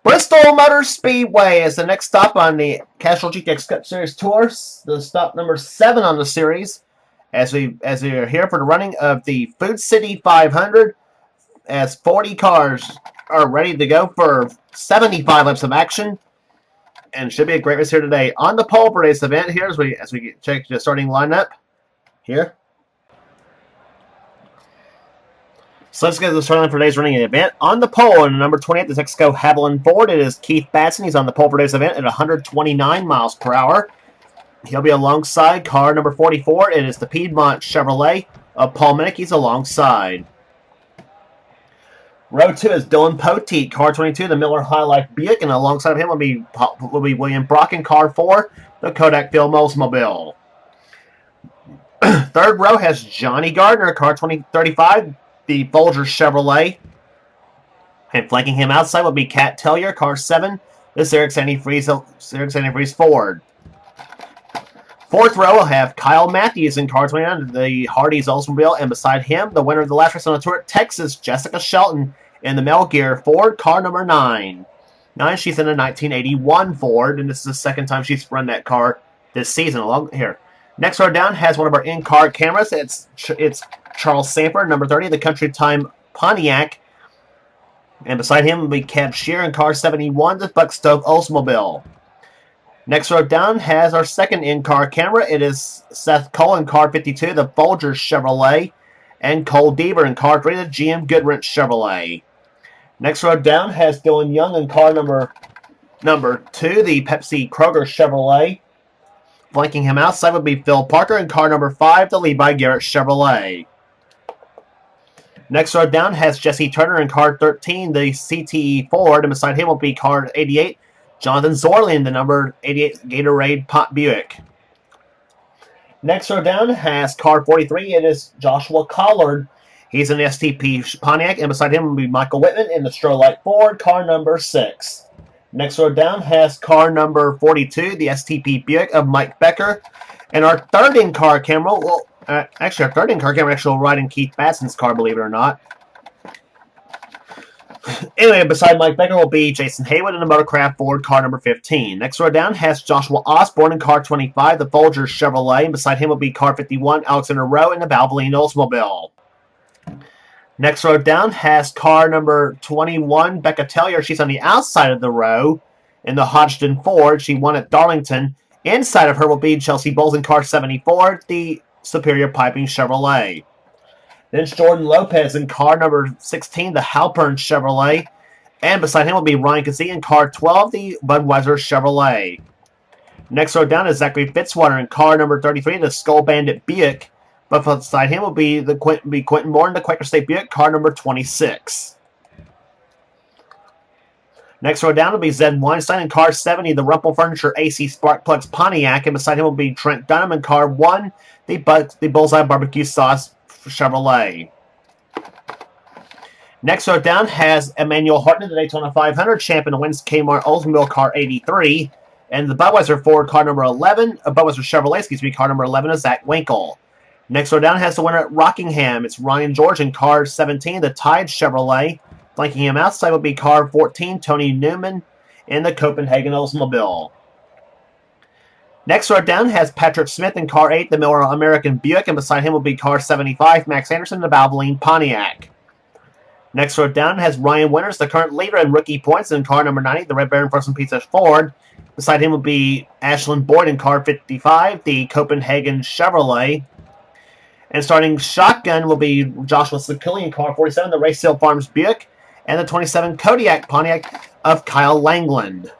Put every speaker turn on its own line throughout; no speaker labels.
Bristol Motor Speedway is the next stop on the Castrol GTX Cup Series Tours. The stop number 7 on the series, as we are here for the running of the Food City 500, as 40 cars are ready to go for 75 laps of action, and should be a great race here today. On the pole for today's event here, as we check the starting lineup here. So let's get to the starting line for today's running event. On the pole, in number 28, the Texaco Haviland Ford, it is Keith Batson. He's on the pole for today's event at 129 miles per hour. He'll be alongside car number 44. It is the Piedmont Chevrolet of Paul Minnick. He's alongside. Row 2 is Dylan Poteet, car 22, the Miller High Life Buick, and alongside of him will be William Brock in car 4, the Kodak Film Oldsmobile. Third row has Johnny Gardner, car 35, the Folgers Chevrolet. And flanking him outside will be Kat Tellier, car 7, this Eric Sandy Fries Ford. Fourth row will have Kyle Matthews in car 29, the Hardee's Oldsmobile, and beside him, the winner of the last race on the tour, Texas, Jessica Shelton, in the Mel Gear Ford, car number 9. She's in a 1981 Ford, and this is the second time she's run that car this season. Along here, next row down has one of our in-car cameras. It's Charles Sanford, number 30, the Country Time Pontiac, and beside him will be Kev Shear in car 71, the Buck Stove Oldsmobile. Next row down has our second in-car camera. It is Seth Cole in car 52, the Folgers Chevrolet, and Cole Deaver in car 3, the GM Goodwrench Chevrolet. Next row down has Dylan Young in car number 2, the Pepsi Kroger Chevrolet. Flanking him outside would be Phil Parker in car number 5, the Levi Garrett Chevrolet. Next row down has Jesse Turner in car 13, the CTE Ford, and beside him will be car 88, Jonathan Zorlin, the number 88 Gatorade Pot Buick. Next row down has car 43. It is Joshua Collard. He's an STP Pontiac, and beside him will be Michael Whitman in the Strolite Ford, car number 6. Next row down has car number 42, the STP Buick of Mike Becker. And our third in-car camera, our third in-car camera actually will ride in Keith Batson's car, believe it or not. Anyway, beside Mike Becker will be Jason Haywood in the Motorcraft Ford, car number 15. Next row down has Joshua Osborne in car 25, the Folgers Chevrolet, and beside him will be car 51, Alexander Rowe in the Valvoline Oldsmobile. Next row down has car number 21, Becca Tellier. She's on the outside of the row in the Hodgson Ford. She won at Darlington. Inside of her will be Chelsea Bowles in car 74, the Superior Piping Chevrolet. Then it's Jordan Lopez in car number 16, the Halpern Chevrolet. And beside him will be Ryan Kazee in car 12, the Budweiser Chevrolet. Next row down is Zachary Fitzwater in car number 33, the Skull Bandit Buick. But beside him will be Quentin Moore in the Quaker State Buick, car number 26. Next row down will be Zed Weinstein in car 70, the Rumpel Furniture AC Spark Plugs Pontiac. And beside him will be Trent Dunham in car 1, the Bullseye Barbecue Sauce Chevrolet. Next row down has Emmanuel Hartnett, the Daytona 500 champion, wins Kmart Oldsmobile car 83. And the Budweiser Ford car number 11, Budweiser Chevrolet, car number 11 is Zach Winkle. Next row down has the winner at Rockingham. It's Ryan George in car 17, the Tide Chevrolet. Flanking him outside will be car 14, Tony Newman in the Copenhagen Oldsmobile. Next row down has Patrick Smith in car 8, the Miller American Buick, and beside him will be car 75, Max Anderson, the Valvoline Pontiac. Next row down has Ryan Winters, the current leader in rookie points, in car number 90, the Red Baron Frozen Pizza Ford. Beside him will be Ashlyn Boyd in car 55, the Copenhagen Chevrolet. And starting shotgun will be Joshua Sakili in car 47, the Race Hill Farms Buick, and the 27 Kodiak Pontiac of Kyle Langland.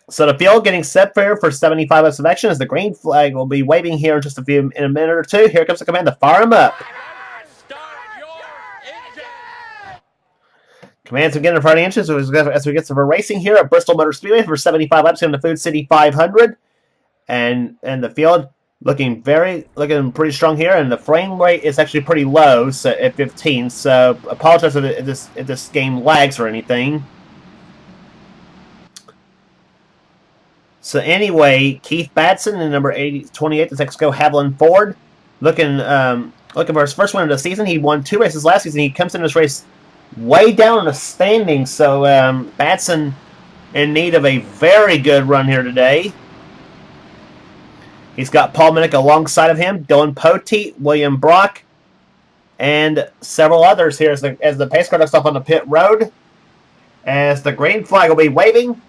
So the field getting set for 75 laps of action as the green flag will be waving here in just in a minute or two. Here comes the command to fire him up. Commands begin in front of the inches as we get some racing here at Bristol Motor Speedway for 75 laps in the Food City 500. And the field looking pretty strong here, and the frame rate is actually pretty low, so at 15. So apologize if this game lags or anything. So anyway, Keith Batson in number 28, the Texaco Haviland Ford, looking for his first win of the season. He won 2 races last season. He comes in this race way down in the standings. So Batson in need of a very good run here today. He's got Paul Minnick alongside of him, Dylan Poteet, William Brock, and several others here as the pace car looks off on the pit road. As the green flag will be waving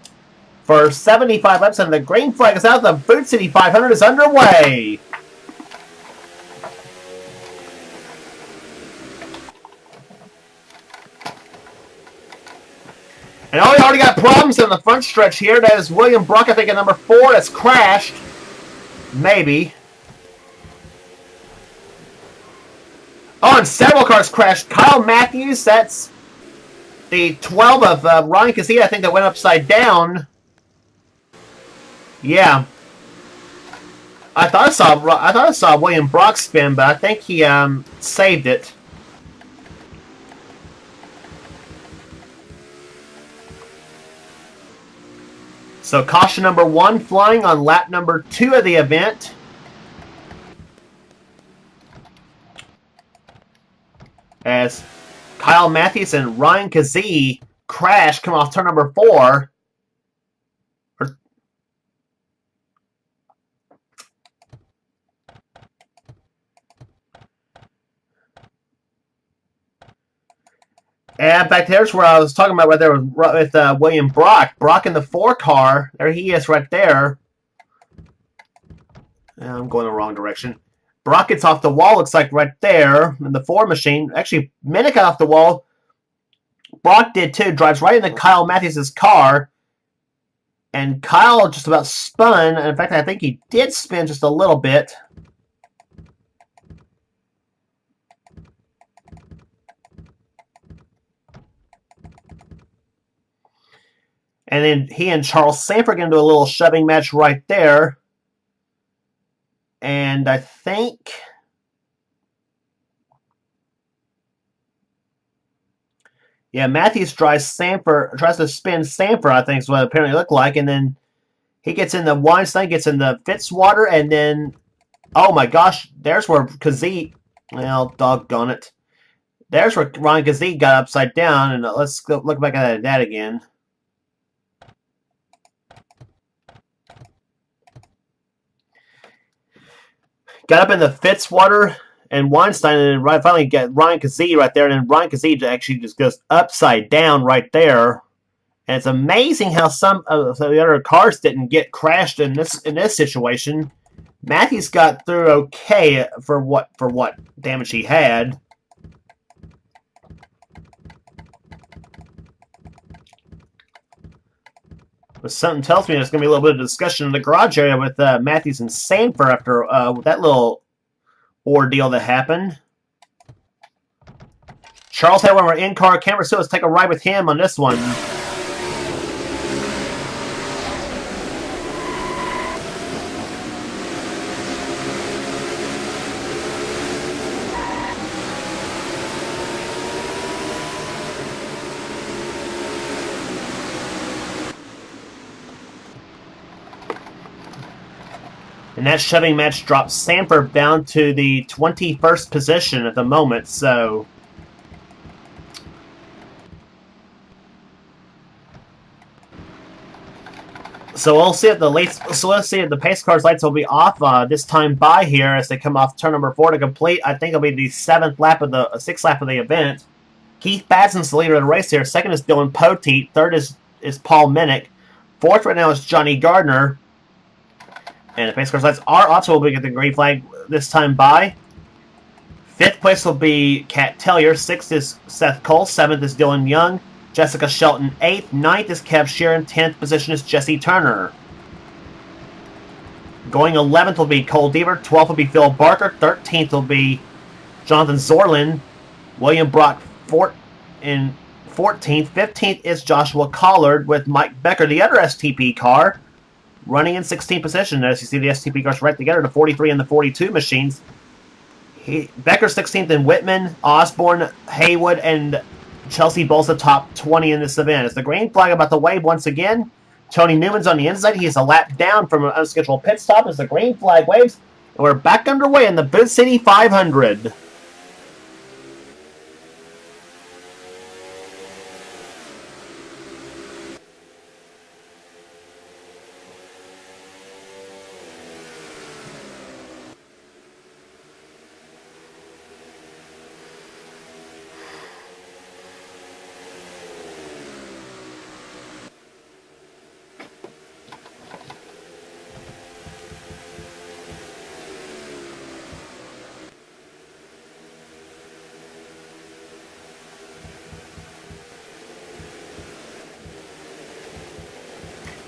for 75 laps, and the green flag is out. The Food City 500 is underway. And we already got problems in the front stretch here. That is William Brock, I think, at number 4, that's crashed. Maybe. Oh, and several cars crashed. Kyle Matthews, that's the 12 of Ryan Kazee, I think, that went upside down. Yeah. I thought I saw William Brock spin, but I think he saved it. So caution number 1 flying on lap number 2 of the event. As Kyle Matthews and Ryan Kazee crash, come off turn number 4. And back there's where I was talking about right there with William Brock. Brock in the 4 car. There he is right there. I'm going the wrong direction. Brock gets off the wall, looks like right there in the 4 machine. Actually, Minnick got off the wall. Brock did too. Drives right into Kyle Matthews' car. And Kyle just about spun. And in fact, I think he did spin just a little bit. And then he and Charles Sanford get into a little shoving match right there. And I think... yeah, Matthews tries to spin Sanford, I think is what it apparently looked like. And then he gets in the Weinstein, gets in the Fitzwater, and then... oh my gosh, there's where Kazee... well, doggone it. There's where Ryan Kazee got upside down. And let's go look back at that again. Got up in the Fitzwater and Weinstein, and then finally get Ryan Kazee right there, and then Ryan Kazee actually just goes upside down right there. And it's amazing how some of the other cars didn't get crashed in this situation. Matthews got through okay for what damage he had. But something tells me there's going to be a little bit of discussion in the garage area with Matthews and Sanford after that little ordeal that happened. Charles had one of our in-car cameras, so let's take a ride with him on this one. And that shoving match drops Sanford down to the 21st position at the moment, so... so we'll see if the pace car's lights will be off this time by here as they come off turn number 4 to complete. I think it'll be the 6th lap of the event. Keith Batson's the leader of the race here. 2nd is Dylan Poteet. 3rd is Paul Minnick. 4th right now is Johnny Gardner. And the pace car's lights are off, so we'll be getting the green flag this time by. 5th place will be Kat Tellier. 6th is Seth Cole. 7th is Dylan Young. Jessica Shelton 8th. 9th is Kev Sheeran. 10th position is Jesse Turner. Going 11th will be Cole Deaver. 12th will be Phil Barker. 13th will be Jonathan Zorlin. William Brock in 14th. 15th is Joshua Collard with Mike Becker, the other STP car, running in 16th position. As you see, the STP cars right together, the 43 and the 42 machines. Becker 16th in Whitman, Osborne, Haywood, and Chelsea Bowles the top 20 in this event. As the green flag about to wave once again, Tony Newman's on the inside. He's a lap down from an unscheduled pit stop as the green flag waves. And we're back underway in the Boot City 500.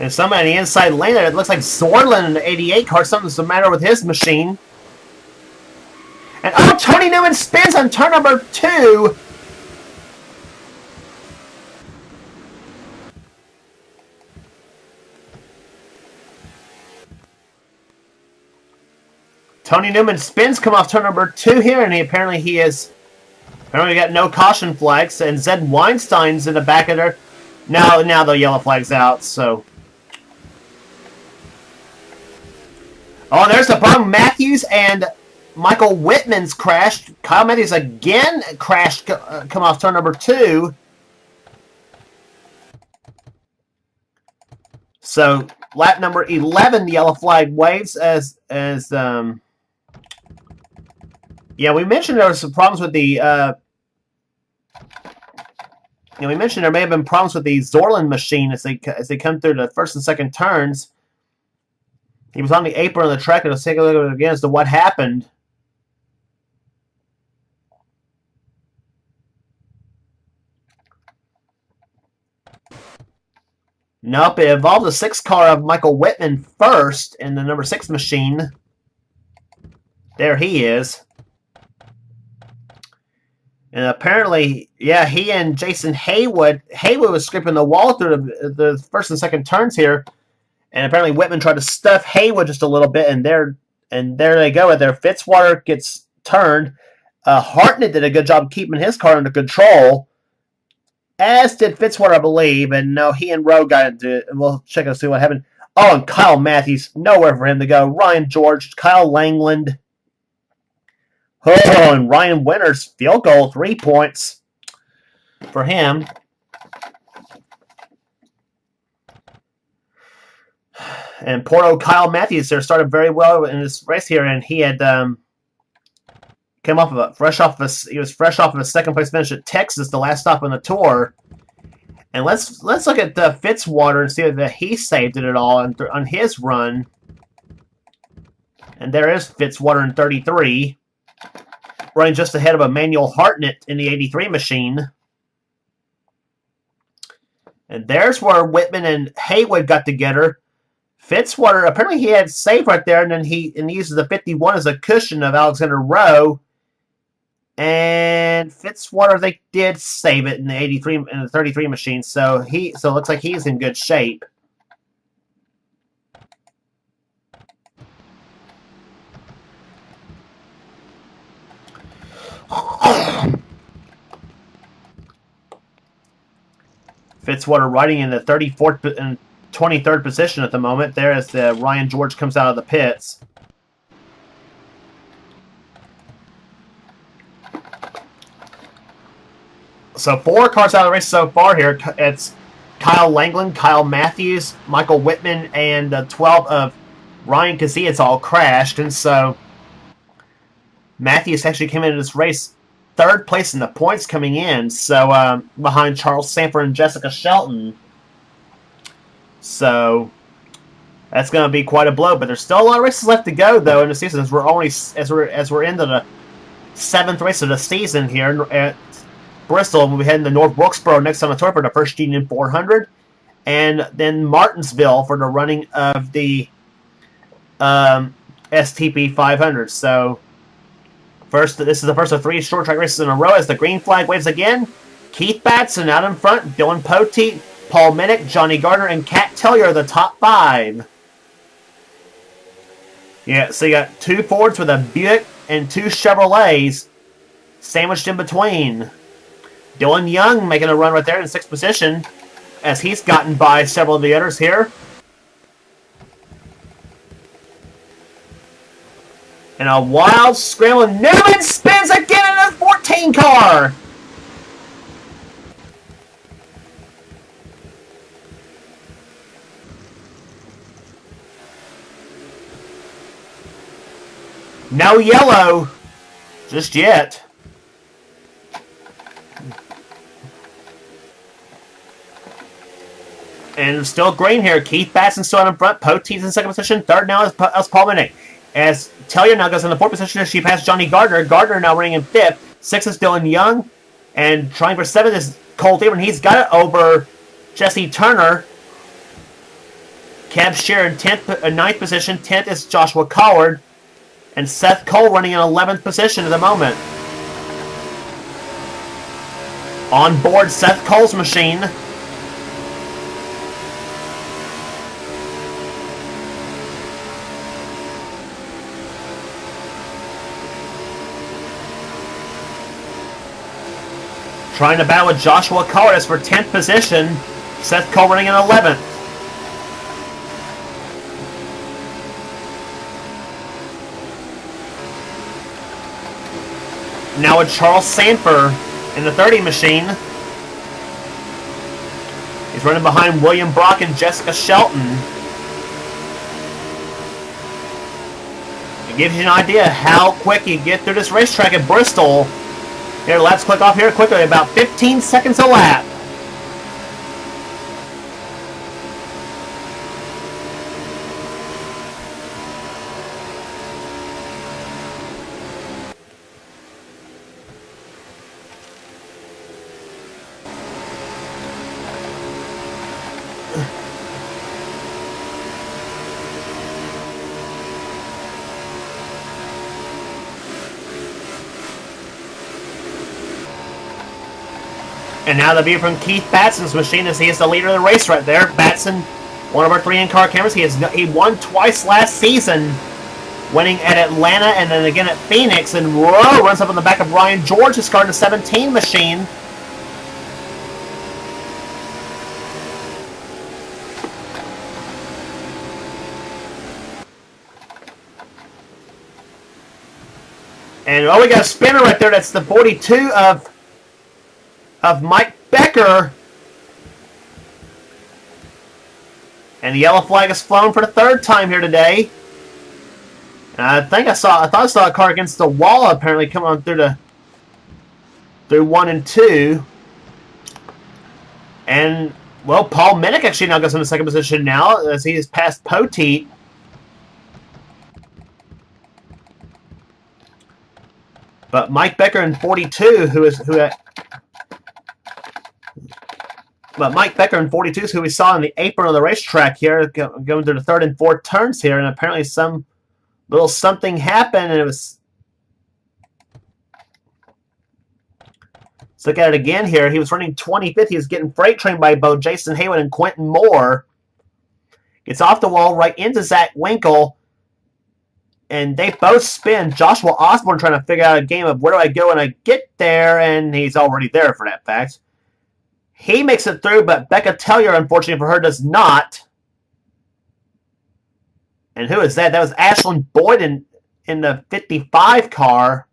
And somebody in the inside lane there, it looks like Zorlin in the 88 car. Something's the matter with his machine. And oh, Tony Newman spins on turn number 2. Tony Newman spins come off turn number 2 here, and apparently got no caution flags. And Zed Weinstein's in the back of there. Now the yellow flag's out, so. Oh, there's the problem. Matthews and Michael Whitman's crashed. Kyle Matthews again crashed, come off turn number 2. So, lap number 11, the yellow flag waves yeah, we mentioned there was some problems with the, we mentioned there may have been problems with the Zorlin machine as they come through the first and second turns. He was on the apron of the track, and let's take a look at it again as to what happened. Nope, it involved the 6 car of Michael Whitman first in the number 6 machine. There he is. And apparently, yeah, he and Jason Haywood was scraping the wall through the first and second turns here. And apparently Whitman tried to stuff Haywood just a little bit, and there they go. And there, Fitzwater gets turned. Hartnett did a good job keeping his car under control, as did Fitzwater, I believe. And no, he and Rowe got into it. We'll check and see what happened. Oh, and Kyle Matthews, nowhere for him to go. Ryan George, Kyle Langland. Oh, and Ryan Winters, field goal, 3 points for him. And poor old Kyle Matthews there started very well in this race here, and he had come off of he was fresh off of a second place finish at Texas, the last stop on the tour. And let's look at Fitzwater and see that he saved it at all on his run. And there is Fitzwater in 33, running just ahead of Emmanuel Hartnett in the 83 machine. And there's where Whitman and Haywood got together. Fitzwater, apparently he had save right there, and then he uses the 51 as a cushion of Alexander Rowe. And Fitzwater, they did save it in the 83 and the 33 machine, so it looks like he's in good shape. Fitzwater riding in the 34th and 23rd position at the moment. There as Ryan George comes out of the pits. So 4 cars out of the race so far here. It's Kyle Langland, Kyle Matthews, Michael Whitman, and 12 of Ryan Kazee. It's all crashed, and so Matthews actually came into this race 3rd place in the points coming in, so behind Charles Sanford and Jessica Shelton. So that's going to be quite a blow, but there's still a lot of races left to go, though, in the season. As we're into the 7th race of the season here at Bristol, we'll be heading to North Wilkesboro next on the tour for the first Union 400, and then Martinsville for the running of the STP 500. So this is the first of 3 short track races in a row as the green flag waves again. Keith Batson out in front, Dylan Poteet, Paul Minnick, Johnny Gardner, and Cat Tellier are the top 5. Yeah, so you got 2 Fords with a Buick and 2 Chevrolets sandwiched in between. Dylan Young making a run right there in 6th position. as he's gotten by several of the others here. And a wild scramble. Newman spins again in a 14 car. No yellow just yet. And still green here. Keith Batson still in front. Poteet's in second position. Third now is Paul Minnick. As Tellier now goes in the fourth position as she passed Johnny Gardner. Gardner now running in fifth. Sixth is Dylan Young. And trying for seventh is Cole Theobald. He's got it over Jesse Turner. Kev Shear in ninth position. 10th is Joshua Collard. And Seth Cole running in 11th position at the moment. On board Seth Cole's machine. Trying to battle with Joshua Collard for 10th position. Seth Cole running in 11th. Now with Charles Sanford in the 30 machine. He's running behind William Brock and Jessica Shelton. It gives you an idea how quick you get through this racetrack at Bristol. Here, laps click off here quickly, about 15 seconds a lap. And now the view from Keith Batson's machine as he is the leader of the race right there. Batson, one of our 3 in-car cameras. He won twice last season, winning at Atlanta and then again at Phoenix. And Rowe runs up on the back of Ryan George's car in the 17 machine. And we got a spinner right there. That's the 42 of Mike Becker. And the yellow flag is flown for the 3rd time here today. And I thought I saw a car against the wall apparently coming on through 1 and 2. And well, Paul Minnick actually now goes in the second position now as he has passed Poteet. But Mike Becker in 42, But Mike Becker in 42 is who we saw in the apron of the racetrack here, going through the 3rd and 4th turns here, and apparently some little something happened, and it was... Let's look at it again here. He was running 25th. He was getting freight trained by both Jason Haywood and Quentin Moore. Gets off the wall right into Zach Winkle, and they both spin. Joshua Osborne trying to figure out a game of where do I go when I get there, and he's already there for that fact. He makes it through, but Becca Tellier, unfortunately for her, does not. And who is that? That was Ashlyn Boyd in the 55 car.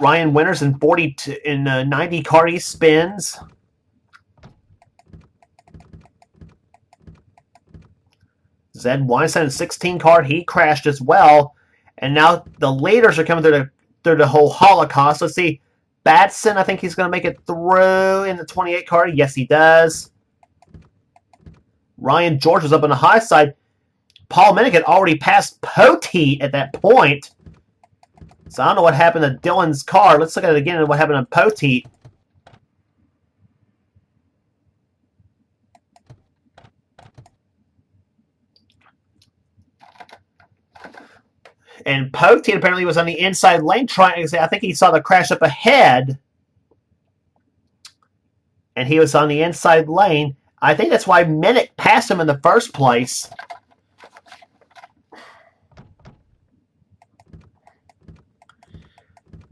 Ryan Winters in 42 in the 90 car. He spins. Zed Weinstein in 16 car. He crashed as well. And now the leaders are coming through the whole Holocaust. Let's see. Batson, I think he's going to make it through in the 28 car. Yes, he does. Ryan George was up on the high side. Paul Minnick had already passed Poteet at that point. So I don't know what happened to Dylan's car. Let's look at it again and what happened to Poteet. And Poteet apparently was on the inside lane trying. I think he saw the crash up ahead. And he was on the inside lane. I think that's why Minnick passed him in the first place.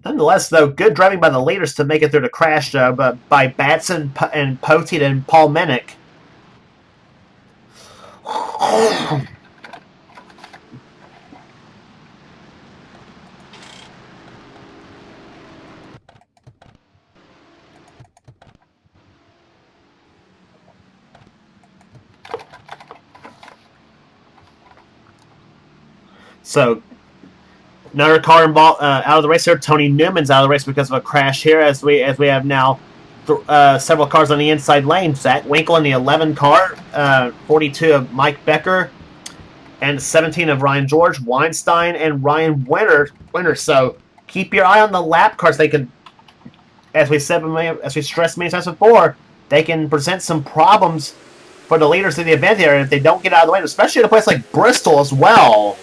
Nonetheless, Nonetheless, though, good driving by the leaders to make it through the crash, but by Batson and Poteet and Paul Minnick. So, another car involved out of the race here. Tony Newman's out of the race because of a crash here, as we have now several cars on the inside lane. Zach Winkle in the 11 car, 42 of Mike Becker, and 17 of Ryan George, Weinstein, and Ryan Winter. So keep your eye on the lap cars. They can, as we stressed many times before, they can present some problems for the leaders of the event here if they don't get out of the way, especially at a place like Bristol as well.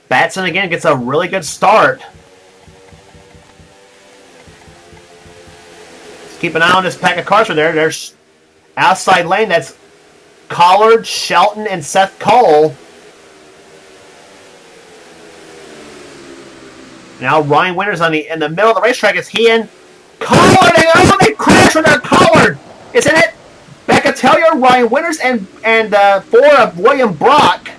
Batson again gets a really good start. Let's keep an eye on this pack of cars right there. There's outside lane. That's Collard, Shelton, and Seth Cole. Now Ryan Winters in the middle of the racetrack. Is he in? Collard, and they crash with their Collard. Isn't it? Becca Tellier, Ryan Winters, and 4 of William Brock.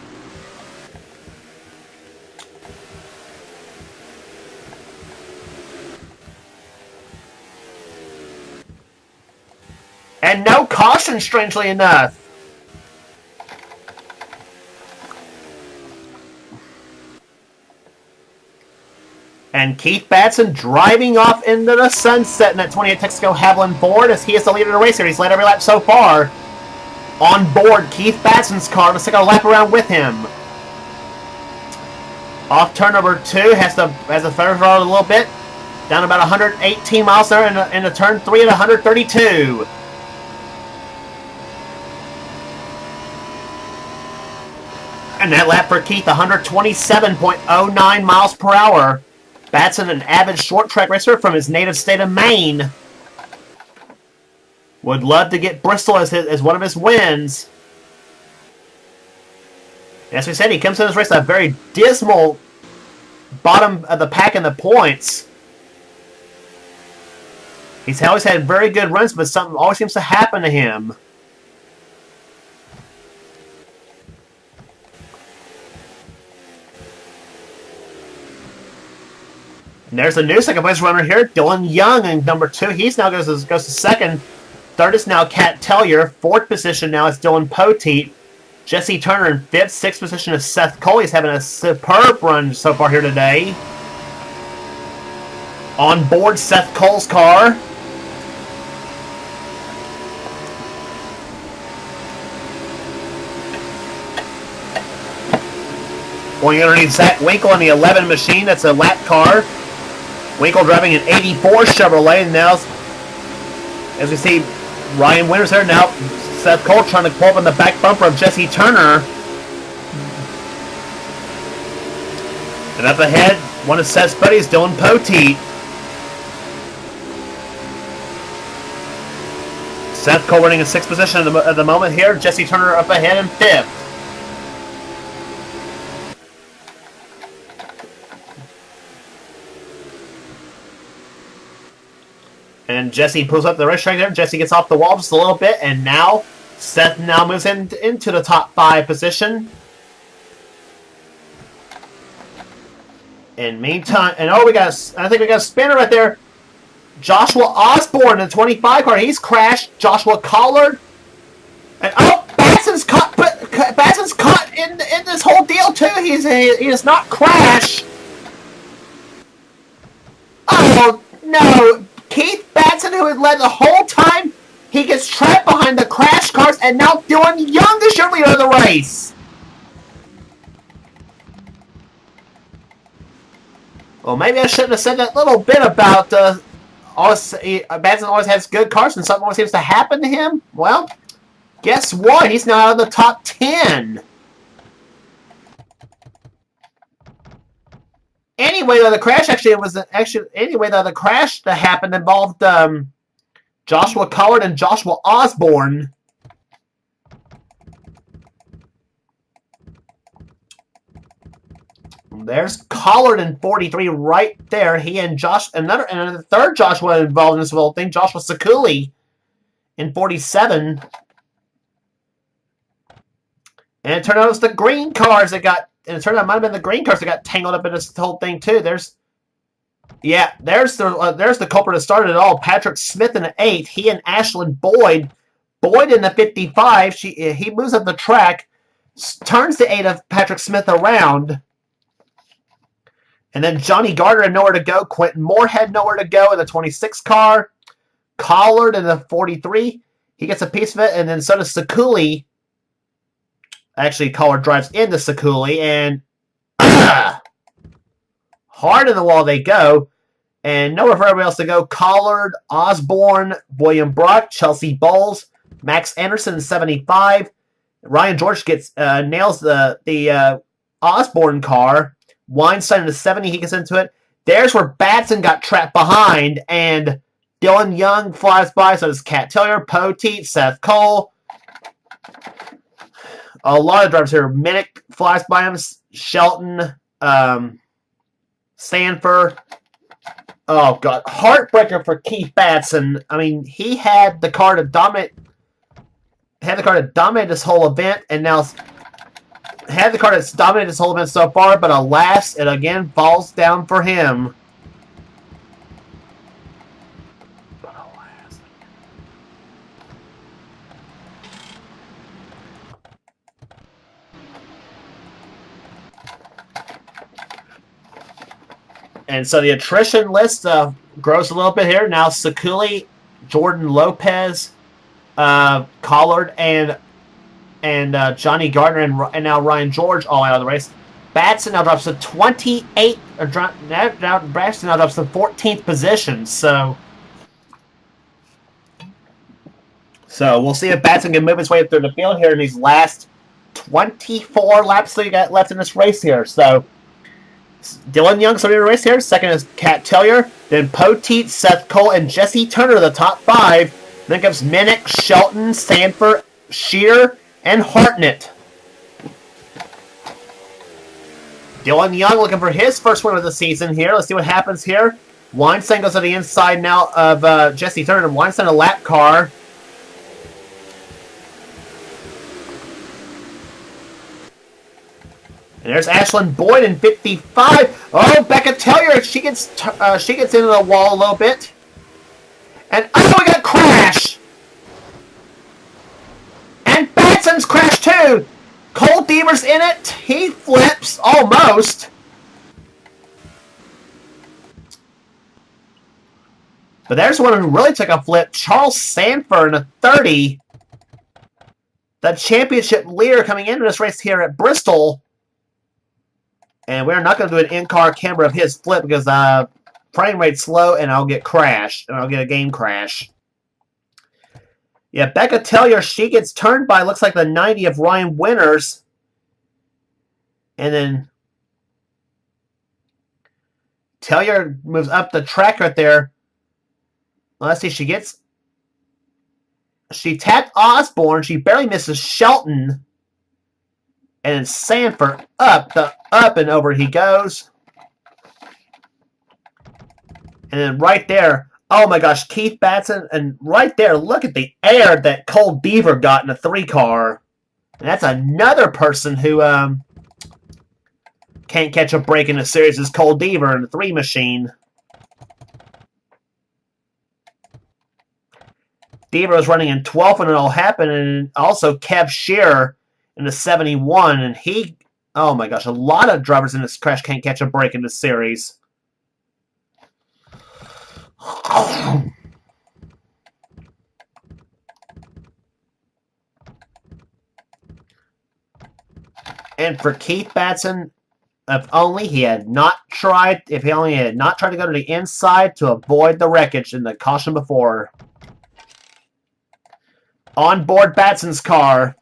And no caution, strangely enough. And Keith Batson driving off into the sunset in that 28 Texaco Haviland Ford as he is the leader of the race here. He's led every lap so far. On board Keith Batson's car. Let's take a lap around with him. Off turn number 2 has the feather throttle a little bit. Down about 118 miles there in the turn 3 at 132. And that lap for Keith, 127.09 miles per hour. Batson, an avid short track racer from his native state of Maine. Would love to get Bristol as one of his wins. As we said, he comes to this race a very dismal bottom of the pack in the points. He's always had very good runs, but something always seems to happen to him. And there's a new second place runner here, Dylan Young in number 2. He's now goes to second. Third is now Kat Tellier. Fourth position now is Dylan Poteet. Jesse Turner in 5th. 6th position is Seth Cole. He's having a superb run so far here today. On board Seth Cole's car. Going underneath Zach Winkle in the 11 machine. That's a lap car. Winkle driving an 84 Chevrolet. And now, as we see, Ryan Winters there. Now, Seth Cole trying to pull up in the back bumper of Jesse Turner. And up ahead, one of Seth's buddies, Dylan Poteet. Seth Cole running in 6th position at the moment here. Jesse Turner up ahead in 5th. And Jesse pulls up the racetrack there. Jesse gets off the wall just a little bit, and now Seth moves into the top 5 position. In meantime, and I think we got a spinner right there. Joshua Osborne in the 25 car. He's crashed. Joshua Collard. And Batson's caught. Batson's caught in this whole deal too. He does not crash. Oh no! Keith Batson, who had led the whole time, he gets trapped behind the crash cars, and now Dylan Young is your leader of the race. Well, maybe I shouldn't have said that little bit about Batson always has good cars and something always seems to happen to him. Well, guess what? He's now out of the top 10. Anyway, though, the crash the crash that happened involved Joshua Collard and Joshua Osborne. There's Collard in 43 right there. He and Josh, and the third Joshua involved in this whole thing, Joshua Sakuli in 47. And it turned out it was the green cars that got, and it turned out it might have been the green cars that got tangled up in this whole thing too. There's the culprit that started it all. Patrick Smith in the 8. He and Ashlyn Boyd. Boyd in the 55. He moves up the track, turns the 8 of Patrick Smith around. And then Johnny Gardner had nowhere to go. Quentin Moore had nowhere to go in the 26 car. Collard in the 43. He gets a piece of it, and then so does Sakuli. Actually, Collard drives into Sakuli, and hard in the wall they go. And nowhere for everybody else to go. Collard, Osborne, William Brock, Chelsea Bowles, Max Anderson in 75. Ryan George nails the Osborne car. Weinstein in the 70, he gets into it. There's where Batson got trapped behind, and Dylan Young flies by, so does Cat Taylor, Poteet, Seth Cole. A lot of drivers here. Minnick flies by him, Shelton, Sanford. Oh, God. Heartbreaker for Keith Batson. I mean, he had the car to dominate this whole event, and now had the car that's dominated this whole event so far, but alas, it again falls down for him. But alas. And so the attrition list grows a little bit here. Now Sakuli, Jordan Lopez, Collard, and Johnny Gardner and now Ryan George all out of the race. Batson now drops to 28. Batson now drops to 14th position. So we'll see if Batson can move his way through the field here in these last 24 laps that you got left in this race here. So Dylan Young starting the race here. Second is Cat Taylor. Then Poteet, Seth Cole, and Jesse Turner, the top 5. Then comes Minnick, Shelton, Sanford, Shear, and Hartnett. Dylan Young looking for his first win of the season here. Let's see what happens here. Weinstein goes to the inside now of Jesse Turner. Weinstein a lap car. And there's Ashlyn Boyd in 55. Oh, Becca Taylor, she gets into the wall a little bit. And oh, we got crash. And Batson's crashed too. Cole Deaver's in it. He flips almost. But there's one who really took a flip. Charles Sanford in a 30. The championship leader coming into this race here at Bristol. And we're not going to do an in-car camera of his flip because frame rate's slow and I'll get crashed. And I'll get a game crash. Yeah, Becca Taylor, she gets turned by, looks like the 90 of Ryan Winters. And then Taylor moves up the track right there. Well, let's see, she tapped Osborne. She barely misses Shelton. And then Sanford up and over he goes. And then right there, oh my gosh, Keith Batson, and right there, look at the air that Cole Deaver got in a 3 car. And that's another person who can't catch a break in the series is Cole Deaver in the 3 machine. Deaver was running in 12th when it all happened, and also Kev Shearer in the 71, and he, oh my gosh, a lot of drivers in this crash can't catch a break in this series. And for Keith Batson, if he only had not tried to go to the inside to avoid the wreckage in the caution before. On board Batson's car.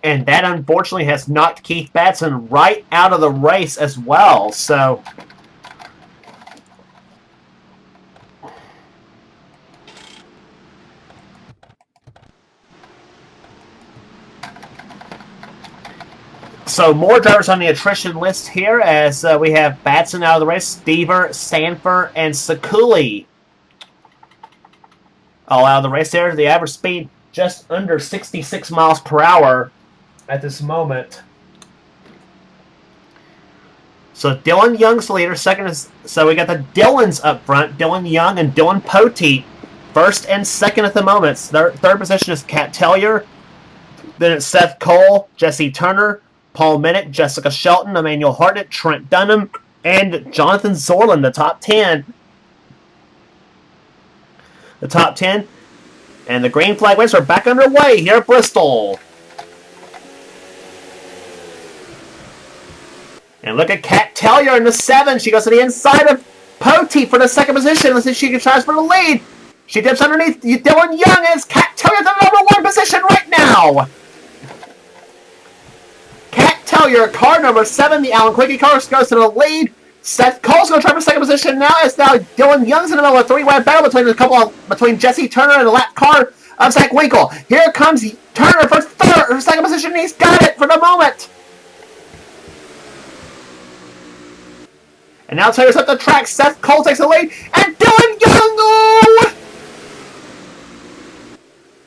and that unfortunately has knocked Keith Batson right out of the race as well. So more drivers on the attrition list here, as we have Batson out of the race, Stever, Sanford, and Sakuli all out of the race there. The average speed just under 66 miles per hour at this moment. So Dylan Young's the leader. Second is, so we got the Dylans up front, Dylan Young and Dylan Poteet, first and second at the moment. Third position is Kat Tellier. Then it's Seth Cole, Jesse Turner, Paul Minnick, Jessica Shelton, Emmanuel Hartnett, Trent Dunham, and Jonathan Zorlin, the top 10. The top 10. And the green flag race are back underway here at Bristol. And look at Kat Tellier in the 7. She goes to the inside of Poteet for the second position. Let's see if she can try for the lead. She dips underneath Dylan Young, and it's Kat Tellier the number 1 position right now. Kat Tellier, car number 7, the Alan Quickie car, goes to the lead. Seth Cole's going to try for second position now. It's now Dylan Young's in the middle of a 3-way battle between Jesse Turner and the lap car of Zach Winkle. Here comes Turner for second position, and he's got it for the moment. And now Taylor's up the track. Seth Cole takes the lead, and Dylan Young,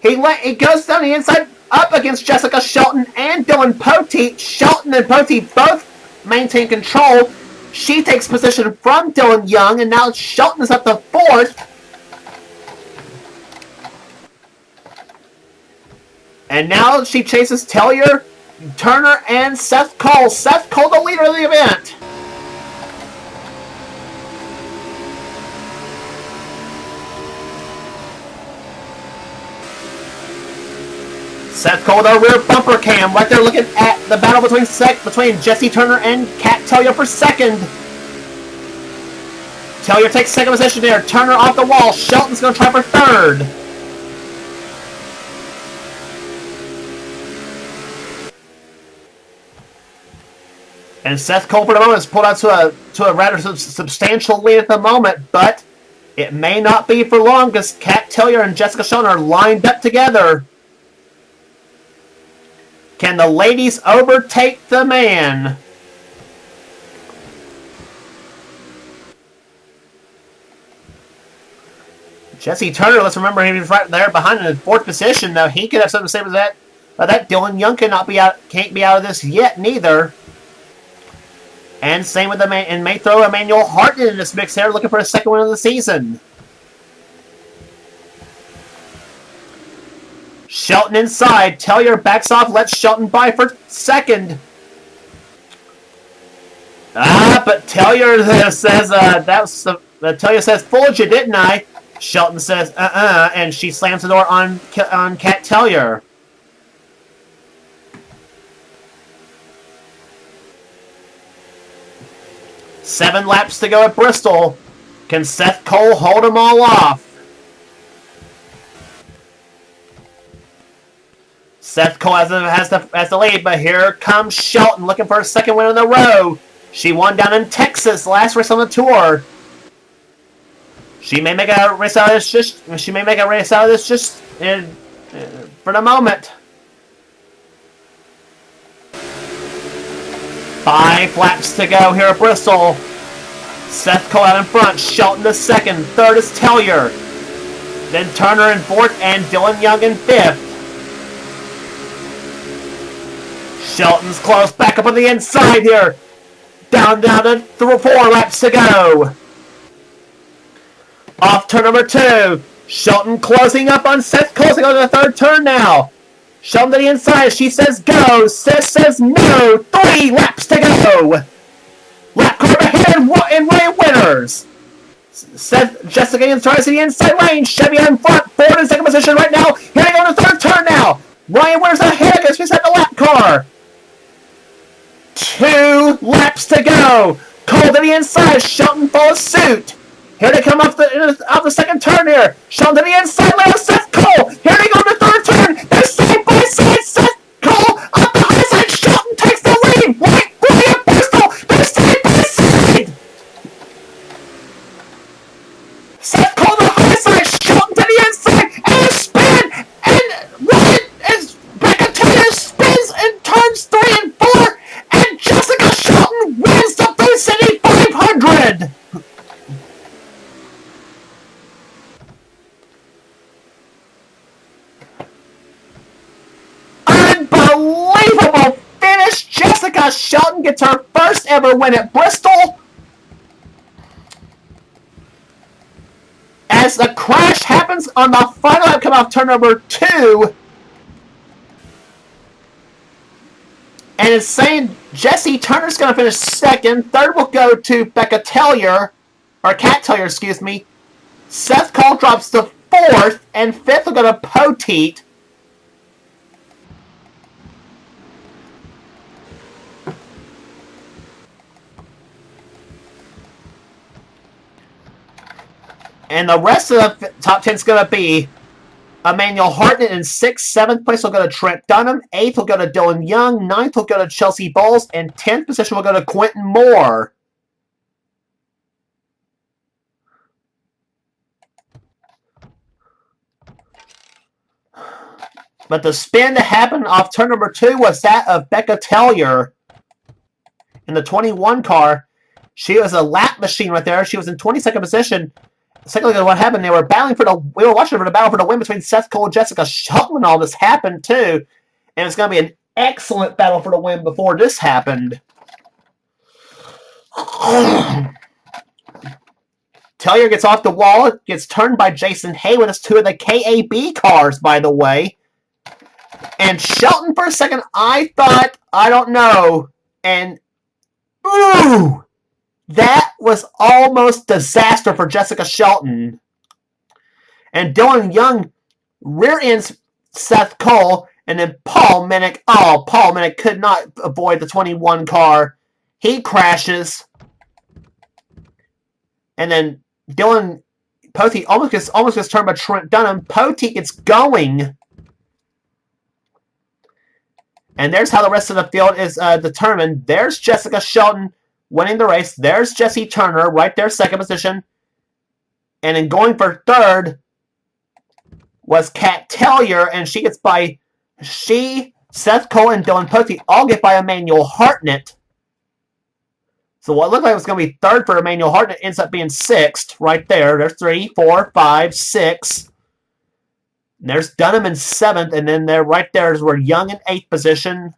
he goes down the inside up against Jessica Shelton and Dylan Poteet. Shelton and Poteet both maintain control. She takes position from Dylan Young, and now Shelton is up to 4th. And now she chases Tellier, Turner, and Seth Cole. Seth Cole, the leader of the event. Seth Cole, the rear bumper cam, right there looking at the battle between Jesse Turner and Kat Tellier for second. Tellier takes second position there. Turner off the wall. Shelton's going to try for third. And Seth Cole for the moment is pulled out to a rather substantial lead at the moment, but it may not be for long because Kat Tellier and Jessica Shelton are lined up together. Can the ladies overtake the man? Jesse Turner, let's remember he was right there behind in 4th position. Now he could have something to say with that. That Dylan Young can't be out of this yet neither. And same with and may throw Emmanuel Hartnett in this mix here, looking for a second win of the season. Shelton inside. Tellier backs off, lets Shelton by for second. But Tellier says, Tellier says, fooled you, didn't I? Shelton says, and she slams the door on Kat Tellier. Seven laps to go at Bristol. Can Seth Cole hold them all off? Seth Cole has the lead, but here comes Shelton looking for a second win in a row. She won down in Texas, last race on the tour. She may make a race out of this just for the moment. 5 laps to go here at Bristol. Seth Cole out in front, Shelton to second, third is Tellier. Then Turner in 4th and Dylan Young in 5th. Shelton's close, back up on the inside here. Down to 4 laps to go. Off turn number 2. Shelton closing up on Seth, closing on the 3rd turn now. Shelton to the inside, she says go. Seth says no. 3 laps to go. Lap car ahead and Ryan winners. Jessica tries to the inside lane. Chevy in front, Ford in second position right now. Here they go on the 3rd turn now. Ryan winners ahead as she's at the lap car. 2 laps to go. Cole to the inside. Shelton follows suit. Here they come off the 2nd turn here. Shelton to the inside. Let Seth Cole. Here they go to the 3rd turn. They're side by side. Seth Cole up Jessica Shelton gets her first ever win at Bristol. As the crash happens on the final lap coming off turn number 2. And it's saying Jessie Turner's going to finish second. Third will go to Becca Tellier, or Kat Tellier, excuse me. Seth Cole drops to 4th, and 5th will go to Poteet. And the rest of the top 10 is going to be Emmanuel Hartnett in 6th. 7th place will go to Trent Dunham. 8th will go to Dylan Young. 9th will go to Chelsea Bowles. And 10th position will go to Quentin Moore. But the spin that happened off turn number 2 was that of Becca Tellier in the 21 car. She was a lap machine right there. She was in 22nd position. Second look at what happened. We were watching for the battle for the win between Seth Cole and Jessica Shelton when all this happened too. And it's going to be an excellent battle for the win before this happened. Tellier gets off the wall, gets turned by Jason Haywood. It's 2 of the KAB cars, by the way. And Shelton for a second, I thought, I don't know. And, ooh! That was almost disaster for Jessica Shelton. And Dylan Young rear ends Seth Cole, and then Paul Minnick. Oh, Paul Minnick could not avoid the 21 car. He crashes. And then Dylan Poteet almost gets turned by Trent Dunham. Poteet gets going. And there's how the rest of the field is determined. There's Jessica Shelton winning the race. There's Jessie Turner right there, 2nd position. And then going for 3rd was Kat Tellier, and she gets by Seth Cole, and Dylan Poteet all get by Emmanuel Hartnett. So what looked like it was going to be 3rd for Emmanuel Hartnett ends up being 6th right there. There's 3, 4, 5, 6. And there's Dunham in 7th, and then there right there is where Young in 8th position.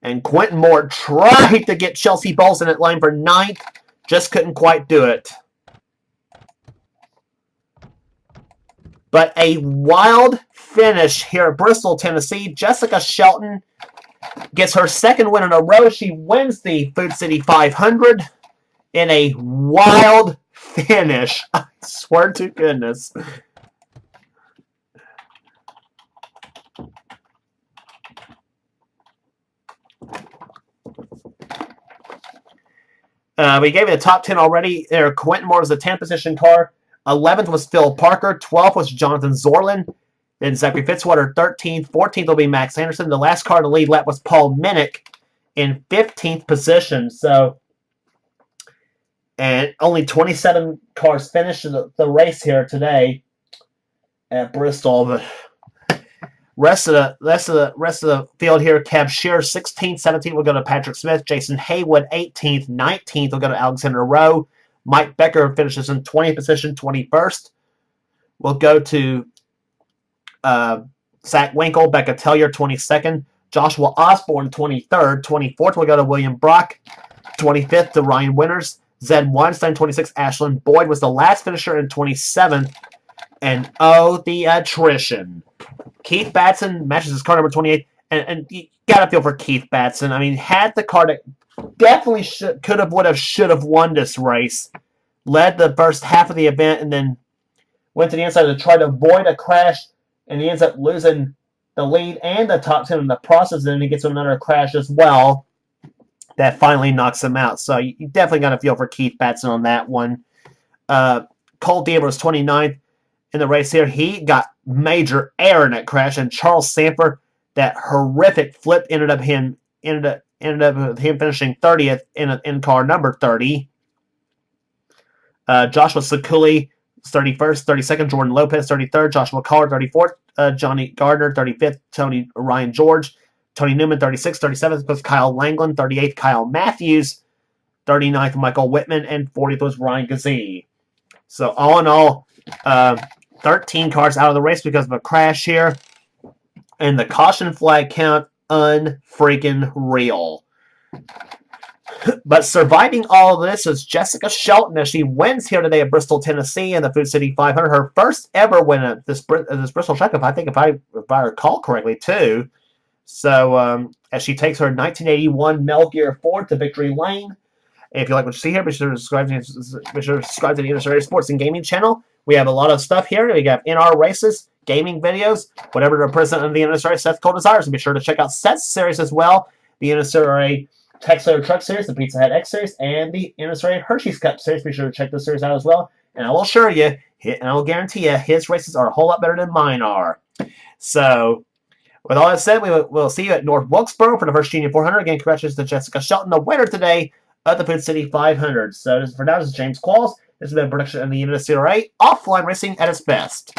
And Quentin Moore tried to get Chelsea Bowles in at line for 9th. Just couldn't quite do it. But a wild finish here at Bristol, Tennessee. Jessica Shelton gets her 2nd win in a row. She wins the Food City 500 in a wild finish. I swear to goodness. We gave it the top 10 already. There, Quentin Moore was the 10th position car. 11th was Phil Parker. 12th was Jonathan Zorlin. Then Zachary Fitzwater, 13th. 14th will be Max Anderson. The last car in the lead lap was Paul Minnick in 15th position. So, and only 27 cars finished the race here today at Bristol. The rest of the field here: Cab Shearer, 16th, 17th will go to Patrick Smith. Jason Haywood, 18th, 19th will go to Alexander Rowe. Mike Becker finishes in 20th position. 21st will go to Zach Winkle. Becca Tellier, 22nd. Joshua Osborne, 23rd. 24th will go to William Brock. 25th to Ryan Winters. Zed Weinstein, 26th. Ashlyn Boyd was the last finisher in 27th. And oh, the attrition. Keith Batson matches his car number 28. And you got to feel for Keith Batson. I mean, had the car that definitely should have won this race. Led the first half of the event and then went to the inside to try to avoid a crash. And he ends up losing the lead and the top 10 in the process. And then he gets another crash as well. That finally knocks him out. So you definitely got to feel for Keith Batson on that one. Cole Deaver was 29th in the race here. He got major air in that crash. And Charles Sanford, that horrific flip ended up with him finishing 30th in car number 30. Joshua Sakuli, 31st. 32nd, Jordan Lopez, 33rd. Joshua Collar, 34th. Johnny Gardner, 35th. Ryan George. Tony Newman, 36th. 37th was Kyle Langland. 38th, Kyle Matthews. 39th, Michael Whitman. And 40th was Ryan Gazee. So all in all, 13 cars out of the race because of a crash here. And the caution flag count, unfreaking real. But surviving all of this is Jessica Shelton as she wins here today at Bristol, Tennessee in the Food City 500. Her first ever win at this Bristol track, if I recall correctly, too. So as she takes her 1981 Mel Gear Ford to victory lane. And if you like what you see here, be sure to subscribe to the NNSCRA Sports and Gaming channel. We have a lot of stuff here. We have NR races, gaming videos, whatever the president of the NNSCRA, Seth Cole, desires. And be sure to check out Seth's series as well. The NNSCRA Texaco Truck Series, the Pizza Hut X Series, and the NNSCRA Hershey's Cup Series. Be sure to check those series out as well. And I will assure you, and I will guarantee you, his races are a whole lot better than mine are. So, with all that said, we'll see you at North Wilkesboro for the first Junior 400. Again, congratulations to Jessica Shelton, the winner today of the Food City 500. So, for now, this is James Qualls. This has been a production of the NNSCRA Offline Racing at its best.